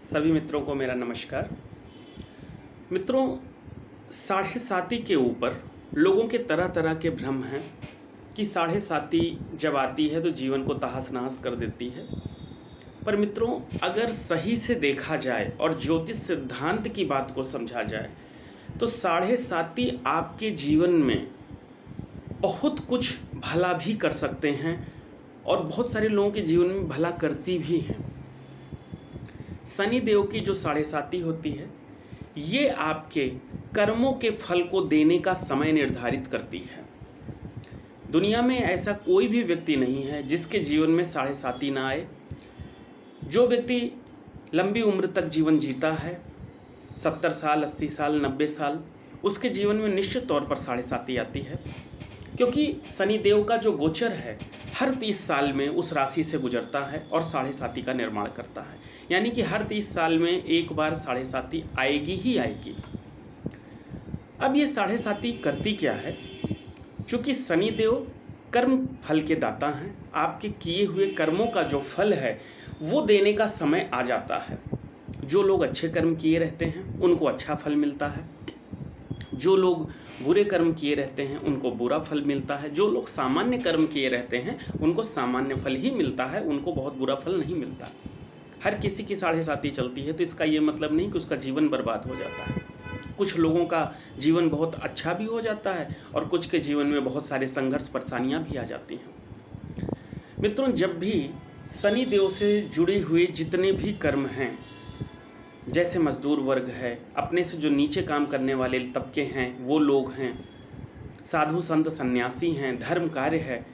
सभी मित्रों को मेरा नमस्कार। मित्रों, साढ़े साती के ऊपर लोगों के तरह तरह के भ्रम हैं कि साढ़े साती जब आती है तो जीवन को तहस नहस कर देती है। पर मित्रों, अगर सही से देखा जाए और ज्योतिष सिद्धांत की बात को समझा जाए तो साढ़े साती आपके जीवन में बहुत कुछ भला भी कर सकते हैं और बहुत सारे लोगों के जीवन में भला करती भी हैं। शनि देव की जो साढ़े साती होती है, ये आपके कर्मों के फल को देने का समय निर्धारित करती है। दुनिया में ऐसा कोई भी व्यक्ति नहीं है जिसके जीवन में साढ़े साती ना आए। जो व्यक्ति लंबी उम्र तक जीवन जीता है, 70 साल, 80 साल, 90 साल, उसके जीवन में निश्चित तौर पर साढ़े साती आती है, क्योंकि शनि देव का जो गोचर है हर 30 साल में उस राशि से गुजरता है और साढ़े साती का निर्माण करता है। यानी कि हर 30 साल में एक बार साढ़े साती आएगी ही आएगी। अब ये साढ़े साती करती क्या है? चूँकि शनि देव कर्म फल के दाता हैं, आपके किए हुए कर्मों का जो फल है वो देने का समय आ जाता है। जो लोग अच्छे कर्म किए रहते हैं उनको अच्छा फल मिलता है, जो लोग बुरे कर्म किए रहते हैं उनको बुरा फल मिलता है, जो लोग सामान्य कर्म किए रहते हैं उनको सामान्य फल ही मिलता है, उनको बहुत बुरा फल नहीं मिलता। हर किसी की साढ़े साती चलती है तो इसका ये मतलब नहीं कि उसका जीवन बर्बाद हो जाता है। कुछ लोगों का जीवन बहुत अच्छा भी हो जाता है और कुछ के जीवन में बहुत सारे संघर्ष परेशानियां भी आ जाती हैं। मित्रों, जब भी शनि देव से जुड़े हुए जितने भी कर्म हैं, जैसे मजदूर वर्ग है, अपने से जो नीचे काम करने वाले तबके हैं वो लोग हैं, साधु संत सन्यासी हैं, धर्म कार्य है,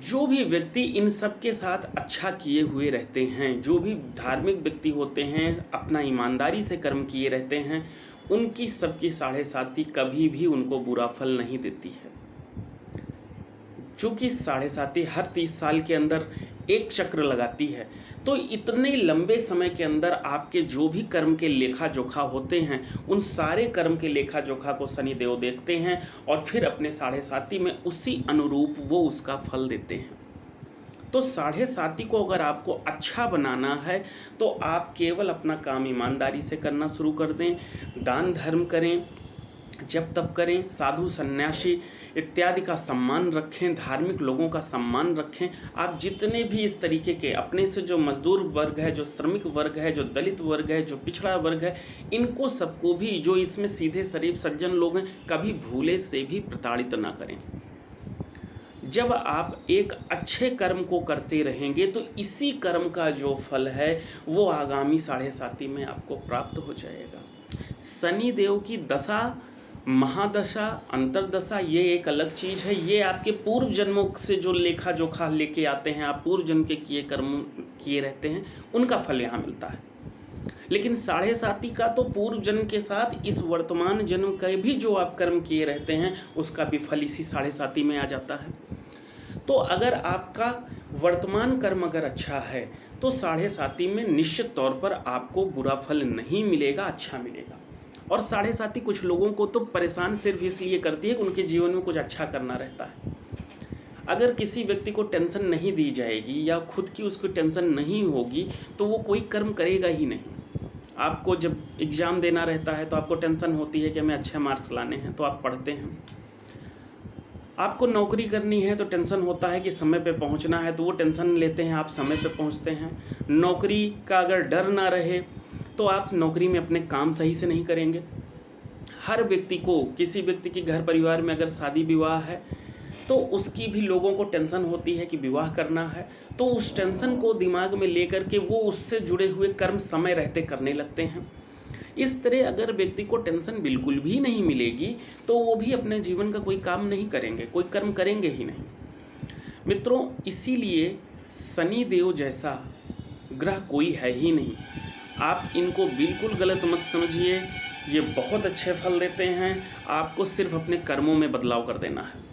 जो भी व्यक्ति इन सब के साथ अच्छा किए हुए रहते हैं, जो भी धार्मिक व्यक्ति होते हैं, अपना ईमानदारी से कर्म किए रहते हैं, उनकी सबकी साढ़े साती कभी भी उनको बुरा फल नहीं देती है। चूँकि साढ़े साती हर 30 साल के अंदर एक चक्र लगाती है, तो इतने लंबे समय के अंदर आपके जो भी कर्म के लेखा जोखा होते हैं उन सारे कर्म के लेखा जोखा को शनि देव देखते हैं और फिर अपने साढ़े साती में उसी अनुरूप वो उसका फल देते हैं। तो साढ़े साती को अगर आपको अच्छा बनाना है तो आप केवल अपना काम ईमानदारी से करना शुरू कर दें, दान धर्म करें, जब तब करें, साधु सन्यासी इत्यादि का सम्मान रखें, धार्मिक लोगों का सम्मान रखें। आप जितने भी इस तरीके के अपने से जो मजदूर वर्ग है, जो श्रमिक वर्ग है, जो दलित वर्ग है, जो पिछड़ा वर्ग है, इनको सबको भी, जो इसमें सीधे शरीफ सज्जन लोग हैं, कभी भूले से भी प्रताड़ित ना करें। जब आप एक अच्छे कर्म को करते रहेंगे तो इसी कर्म का जो फल है वो आगामी साढ़े साती में आपको प्राप्त हो जाएगा। शनि देव की दशा, महादशा, अंतरदशा, ये एक अलग चीज़ है। ये आपके पूर्व जन्मों से जो लेखा जोखा लेके आते हैं, आप पूर्व जन्म के किए कर्म किए रहते हैं, उनका फल यहाँ मिलता है। लेकिन साढ़े साती का तो पूर्व जन्म के साथ इस वर्तमान जन्म का भी जो आप कर्म किए रहते हैं उसका भी फल इसी साढ़े साती में आ जाता है। तो अगर आपका वर्तमान कर्म अगर अच्छा है तो साढ़े साती में निश्चित तौर पर आपको बुरा फल नहीं मिलेगा, अच्छा मिलेगा। और साढ़े साती कुछ लोगों को तो परेशान सिर्फ इसलिए करती है कि उनके जीवन में कुछ अच्छा करना रहता है। अगर किसी व्यक्ति को टेंशन नहीं दी जाएगी या खुद की उसको टेंशन नहीं होगी तो वो कोई कर्म करेगा ही नहीं। आपको जब एग्ज़ाम देना रहता है तो आपको टेंशन होती है कि हमें अच्छे मार्क्स लाने हैं, तो आप पढ़ते हैं। आपको नौकरी करनी है तो टेंशन होता है कि समय पे पहुंचना है, तो वो टेंशन लेते हैं, आप समय पे पहुंचते हैं। नौकरी का अगर डर ना रहे तो आप नौकरी में अपने काम सही से नहीं करेंगे। हर व्यक्ति को, किसी व्यक्ति के घर परिवार में अगर शादी विवाह है तो उसकी भी लोगों को टेंशन होती है कि विवाह करना है, तो उस टेंशन को दिमाग में लेकर के वो उससे जुड़े हुए कर्म समय रहते करने लगते हैं। इस तरह अगर व्यक्ति को टेंशन बिल्कुल भी नहीं मिलेगी तो वो भी अपने जीवन का कोई काम नहीं करेंगे, कोई कर्म करेंगे ही नहीं। मित्रों, इसीलिए शनि देव जैसा ग्रह कोई है ही नहीं। आप इनको बिल्कुल गलत मत समझिए, ये बहुत अच्छे फल देते हैं। आपको सिर्फ अपने कर्मों में बदलाव कर देना है।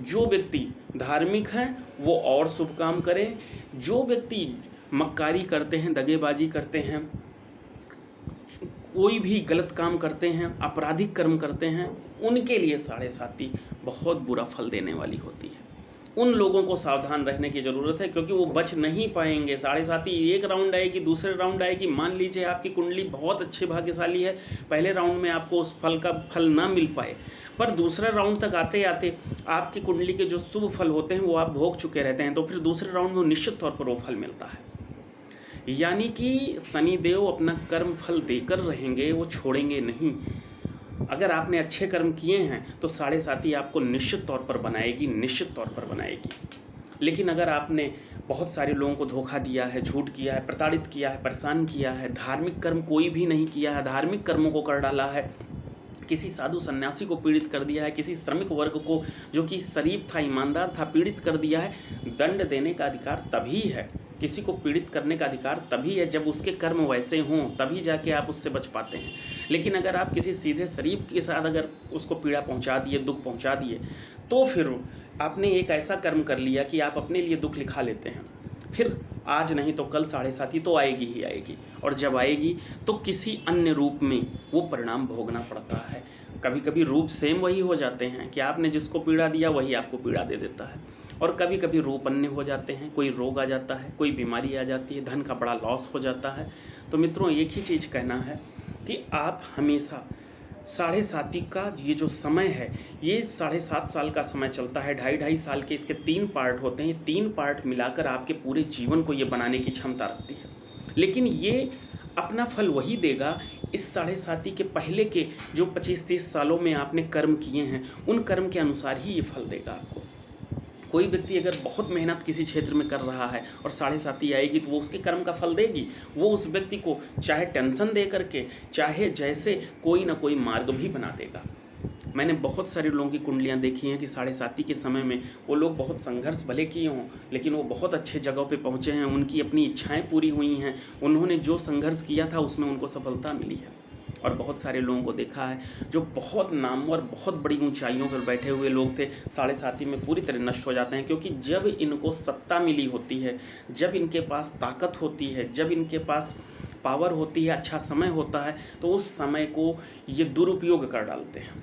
जो व्यक्ति धार्मिक हैं वो और शुभ काम करें, जो व्यक्ति मक्कारी करते हैं, दगेबाजी करते हैं, कोई भी गलत काम करते हैं, आपराधिक कर्म करते हैं, उनके लिए साढ़े साती बहुत बुरा फल देने वाली होती है। उन लोगों को सावधान रहने की ज़रूरत है, क्योंकि वो बच नहीं पाएंगे। साढ़े साथी एक राउंड आएगी, दूसरे राउंड आएगी, मान लीजिए आपकी कुंडली बहुत अच्छे भाग्यशाली है, पहले राउंड में आपको उस फल का फल ना मिल पाए, पर दूसरे राउंड तक आते आते आपकी कुंडली के जो शुभ फल होते हैं वो आप भोग चुके रहते हैं, तो फिर दूसरे राउंड में निश्चित तौर पर वो फल मिलता है। यानी कि शनिदेव अपना कर्म फल देकर रहेंगे, वो छोड़ेंगे नहीं। अगर आपने अच्छे कर्म किए हैं तो साढ़े साथी आपको निश्चित तौर पर बनाएगी, निश्चित तौर पर बनाएगी। लेकिन अगर आपने बहुत सारे लोगों को धोखा दिया है, झूठ किया है, प्रताड़ित किया है, परेशान किया है, धार्मिक कर्म कोई भी नहीं किया है, धार्मिक कर्मों को कर डाला है, किसी साधु सन्यासी को पीड़ित कर दिया है, किसी श्रमिक वर्ग को जो कि शरीफ था, ईमानदार था, पीड़ित कर दिया है, दंड देने का अधिकार तभी है, किसी को पीड़ित करने का अधिकार तभी है जब उसके कर्म वैसे हों, तभी जाके आप उससे बच पाते हैं। लेकिन अगर आप किसी सीधे शरीफ के साथ अगर उसको पीड़ा पहुंचा दिए, दुख पहुंचा दिए, तो फिर आपने एक ऐसा कर्म कर लिया कि आप अपने लिए दुख लिखा लेते हैं। फिर आज नहीं तो कल साढ़े साथी तो आएगी ही आएगी, और जब आएगी तो किसी अन्य रूप में वो परिणाम भोगना पड़ता है। कभी कभी रूप सेम वही हो जाते हैं कि आपने जिसको पीड़ा दिया वही आपको पीड़ा दे देता है, और कभी कभी रूप अन्य हो जाते हैं, कोई रोग आ जाता है, कोई बीमारी आ जाती है, धन का बड़ा लॉस हो जाता है। तो मित्रों, एक ही चीज़ कहना है कि आप हमेशा साढ़े साथी का ये जो समय है, ये 7.5 साल का समय चलता है, 2.5 साल के इसके 3 पार्ट होते हैं। ये 3 पार्ट मिलाकर आपके पूरे जीवन को ये बनाने की क्षमता रखती है। लेकिन ये अपना फल वही देगा इस साढ़े साथी के पहले के जो 25-30 सालों में आपने कर्म किए हैं, उन कर्म के अनुसार ही ये फल देगा आपको। कोई व्यक्ति अगर बहुत मेहनत किसी क्षेत्र में कर रहा है और साढ़े साथी आएगी तो वो उसके कर्म का फल देगी। वो उस व्यक्ति को चाहे टेंशन दे करके, चाहे जैसे कोई ना कोई मार्ग भी बना देगा। मैंने बहुत सारे लोगों की कुंडलियाँ देखी हैं कि साढ़े साथी के समय में वो लोग बहुत संघर्ष भले किए हों, लेकिन वो बहुत अच्छे जगह पे पहुँचे हैं, उनकी अपनी इच्छाएं पूरी हुई हैं, उन्होंने जो संघर्ष किया था उसमें उनको सफलता मिली है। और बहुत सारे लोगों को देखा है जो बहुत नामवर, बहुत बड़ी ऊंचाइयों पर बैठे हुए लोग थे, साढ़े साथी में पूरी तरह नष्ट हो जाते हैं। क्योंकि जब इनको सत्ता मिली होती है, जब इनके पास ताकत होती है, जब इनके पास पावर होती है, अच्छा समय होता है, तो उस समय को ये दुरुपयोग कर डालते हैं।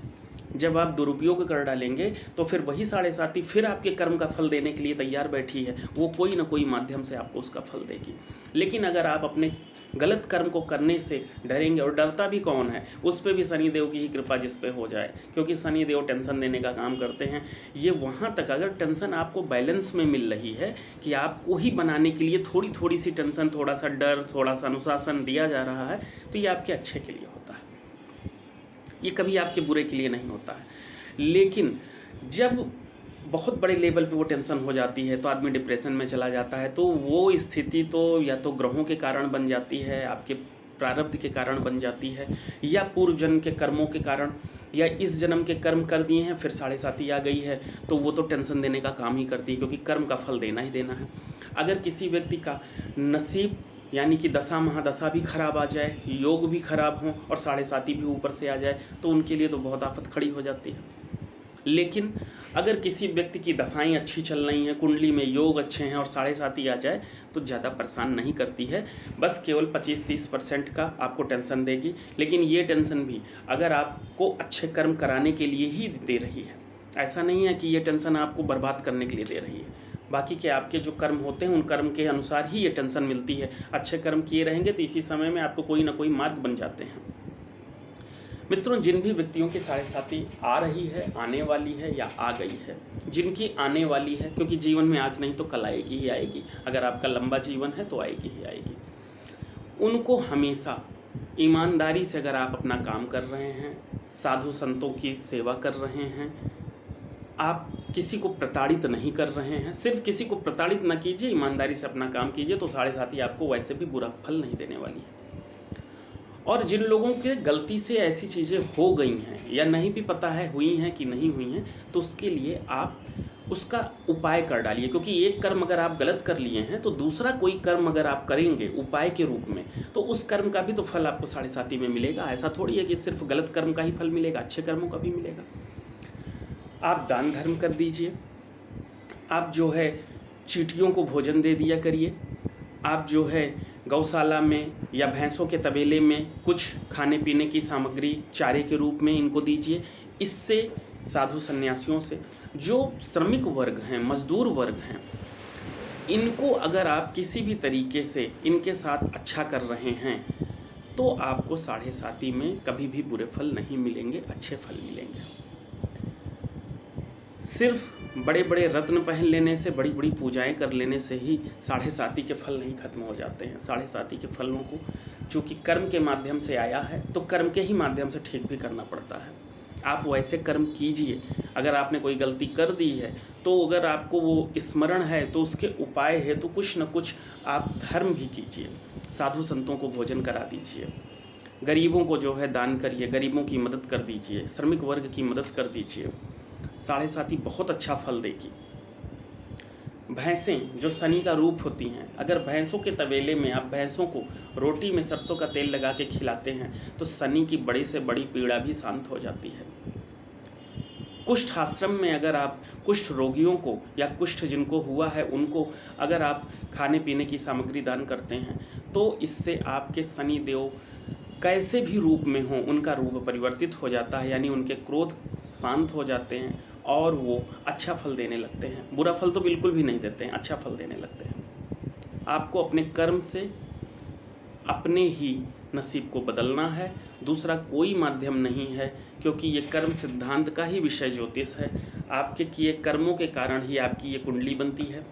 जब आप दुरुपयोग कर डालेंगे तो फिर वही साढ़े साथी फिर आपके कर्म का फल देने के लिए तैयार बैठी है, वो कोई ना कोई माध्यम से आपको उसका फल देगी। लेकिन अगर आप अपने गलत कर्म को करने से डरेंगे, और डरता भी कौन है, उस पर भी शनिदेव की ही कृपा जिस पे हो जाए, क्योंकि शनिदेव टेंशन देने का काम करते हैं। ये वहाँ तक अगर टेंशन आपको बैलेंस में मिल रही है कि आपको ही बनाने के लिए थोड़ी थोड़ी सी टेंशन, थोड़ा सा डर, थोड़ा सा अनुशासन दिया जा रहा है, तो ये आपके अच्छे के लिए होता है, ये कभी आपके बुरे के लिए नहीं होता है। लेकिन जब बहुत बड़े लेवल पे वो टेंशन हो जाती है तो आदमी डिप्रेशन में चला जाता है, तो वो स्थिति तो या तो ग्रहों के कारण बन जाती है, आपके प्रारब्ध के कारण बन जाती है, या पूर्व जन्म के कर्मों के कारण, या इस जन्म के कर्म कर दिए हैं फिर साढ़े साथी आ गई है, तो वो तो टेंशन देने का काम ही करती है, क्योंकि कर्म का फल देना ही देना है। अगर किसी व्यक्ति का नसीब यानी कि दशा महादशा भी खराब आ जाए, योग भी खराब हो और साढ़े साथी भी ऊपर से आ जाए, तो उनके लिए तो बहुत आफत खड़ी हो जाती है। लेकिन अगर किसी व्यक्ति की दशाएं अच्छी चल रही हैं, कुंडली में योग अच्छे हैं और साढ़े साथी आ जाए, तो ज़्यादा परेशान नहीं करती है, बस केवल 25-30% का आपको टेंशन देगी। लेकिन ये टेंशन भी अगर आपको अच्छे कर्म कराने के लिए ही दे रही है, ऐसा नहीं है कि ये टेंशन आपको बर्बाद करने के लिए दे रही है। बाकी के आपके जो कर्म होते हैं उन कर्म के अनुसार ही ये टेंशन मिलती है। अच्छे कर्म किए रहेंगे तो इसी समय में आपको कोई ना कोई मार्ग बन जाते हैं। मित्रों, जिन भी व्यक्तियों की साढ़े साथी आ रही है, आने वाली है या आ गई है, जिनकी आने वाली है, क्योंकि जीवन में आज नहीं तो कल आएगी ही आएगी, अगर आपका लंबा जीवन है तो आएगी ही आएगी, उनको हमेशा ईमानदारी से अगर आप अपना काम कर रहे हैं, साधु संतों की सेवा कर रहे हैं, आप किसी को प्रताड़ित नहीं कर रहे हैं, सिर्फ किसी को प्रताड़ित ना कीजिए, ईमानदारी से अपना काम कीजिए, तो साढ़े साथी आपको वैसे भी बुरा फल नहीं देने वाली है। और जिन लोगों के गलती से ऐसी चीज़ें हो गई हैं या नहीं भी पता है हुई हैं कि नहीं हुई हैं, तो उसके लिए आप उसका उपाय कर डालिए। क्योंकि एक कर्म अगर आप गलत कर लिए हैं तो दूसरा कोई कर्म अगर आप करेंगे उपाय के रूप में, तो उस कर्म का भी तो फल आपको साढ़े साथी में मिलेगा। ऐसा थोड़ी है कि सिर्फ गलत कर्म का ही फल मिलेगा, अच्छे कर्मों का भी मिलेगा। आप दान धर्म कर दीजिए, आप जो है चींटियों को भोजन दे दिया करिए, आप जो है गौशाला में या भैंसों के तबेले में कुछ खाने पीने की सामग्री चारे के रूप में इनको दीजिए। इससे साधु सन्यासियों से, जो श्रमिक वर्ग हैं, मजदूर वर्ग हैं, इनको अगर आप किसी भी तरीके से इनके साथ अच्छा कर रहे हैं तो आपको साढ़े साती में कभी भी बुरे फल नहीं मिलेंगे, अच्छे फल मिलेंगे। सिर्फ बड़े बड़े रत्न पहन लेने से, बड़ी बड़ी पूजाएं कर लेने से ही साढ़े साती के फल नहीं खत्म हो जाते हैं। साढ़े साती के फलों को चूँकि कर्म के माध्यम से आया है तो कर्म के ही माध्यम से ठीक भी करना पड़ता है। आप वैसे कर्म कीजिए। अगर आपने कोई गलती कर दी है तो अगर आपको वो स्मरण है तो उसके उपाय है तो कुछ न कुछ आप धर्म भी कीजिए। साधु संतों को भोजन करा दीजिए, गरीबों को जो है दान करिए, गरीबों की मदद कर दीजिए, श्रमिक वर्ग की मदद कर दीजिए। साढ़े साती बहुत अच्छा फल देगी। भैंसें जो शनि का रूप होती हैं, अगर भैंसों के तबेले में आप भैंसों को रोटी में सरसों का तेल लगा के खिलाते हैं तो शनि की बड़ी से बड़ी पीड़ा भी शांत हो जाती है। कुष्ठ आश्रम में अगर आप कुष्ठ रोगियों को या कुष्ठ जिनको हुआ है उनको अगर आप खाने पीने की सामग्री दान करते हैं तो इससे आपके शनि देव कैसे भी रूप में हों उनका रूप परिवर्तित हो जाता है, यानी उनके क्रोध शांत हो जाते हैं और वो अच्छा फल देने लगते हैं। बुरा फल तो बिल्कुल भी नहीं देते हैं, अच्छा फल देने लगते हैं। आपको अपने कर्म से अपने ही नसीब को बदलना है, दूसरा कोई माध्यम नहीं है, क्योंकि ये कर्म सिद्धांत का ही विषय ज्योतिष है। आपके किए कर्मों के कारण ही आपकी ये कुंडली बनती है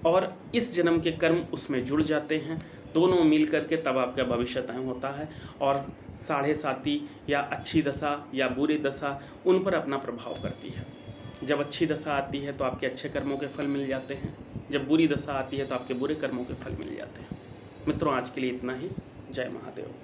और इस जन्म के कर्म उसमें जुड़ जाते हैं, दोनों मिल करके तब आपका भविष्य तय होता है और साढ़े साती या अच्छी दशा या बुरी दशा उन पर अपना प्रभाव करती है। जब अच्छी दशा आती है तो आपके अच्छे कर्मों के फल मिल जाते हैं, जब बुरी दशा आती है तो आपके बुरे कर्मों के फल मिल जाते हैं। मित्रों, आज के लिए इतना ही। जय महादेव।